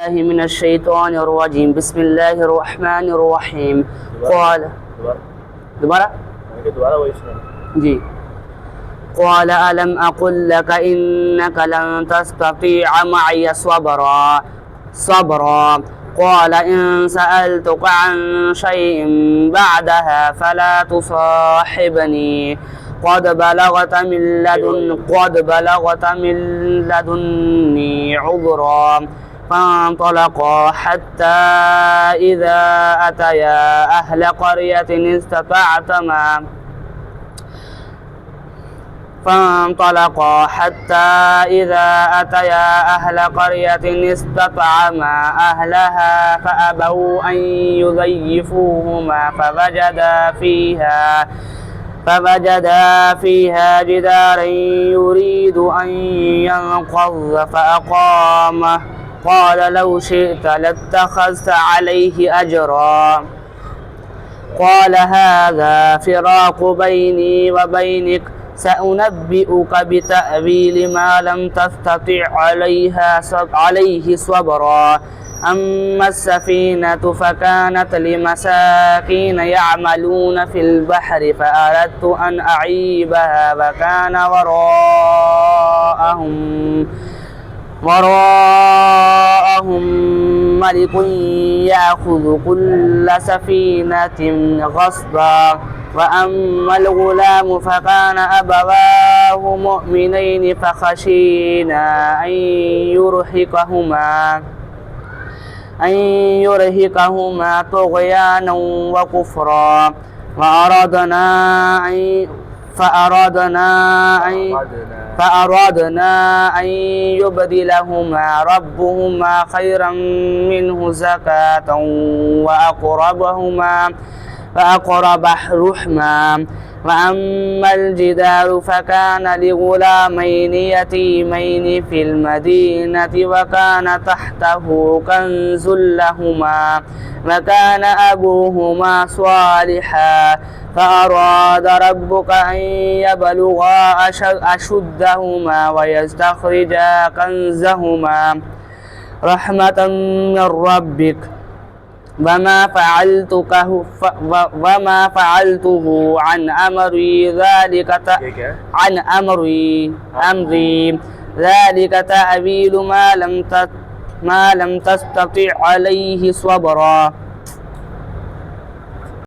الله من الشيطان الرجيم بسم الله الرحمن الرحيم قال دوبارہ جی قال ألم أقل لك إنك لن تستطيع معي صبرا قال إن سألتك عن شيء بعدها فلا تصاحبني قد بلغت من لدني عذرا فانطلقا حتى إذا أتيا أهل قرية استطعما أهلها فأبوا أن يضيفوهما فوجدا فيها جدارا يريد أن ينقض فأقامه قال لو شئت لاتخذت عليه أجرا قال هذا فراق بيني وبينك سأنبئك بتأويل ما لم تستطع عليه صبرا أما السفينة فكانت لمساكين يعملون في البحر فأردت أن أعيبها وكان وراءهم ملك يأخذ كل سفينة غصبا وأما الغلام فكان أبواه مؤمنين فخشينا أن يرهقهما طغيانا وكفرا فأردنا أن يبدلهما ربهما خيرا منه زكاة وأقرب رحما وأما الجدار فكان لغلامين يتيمين في المدينة وكان تحته كنز لهما وكان أبوهما صالحا فأراد ربك أن يبلغا أشدهما ويستخرجا كنزهما رحمة من ربك وما فعلته عن أمري ذلك تأويل ما لم تستطع عليه صبرا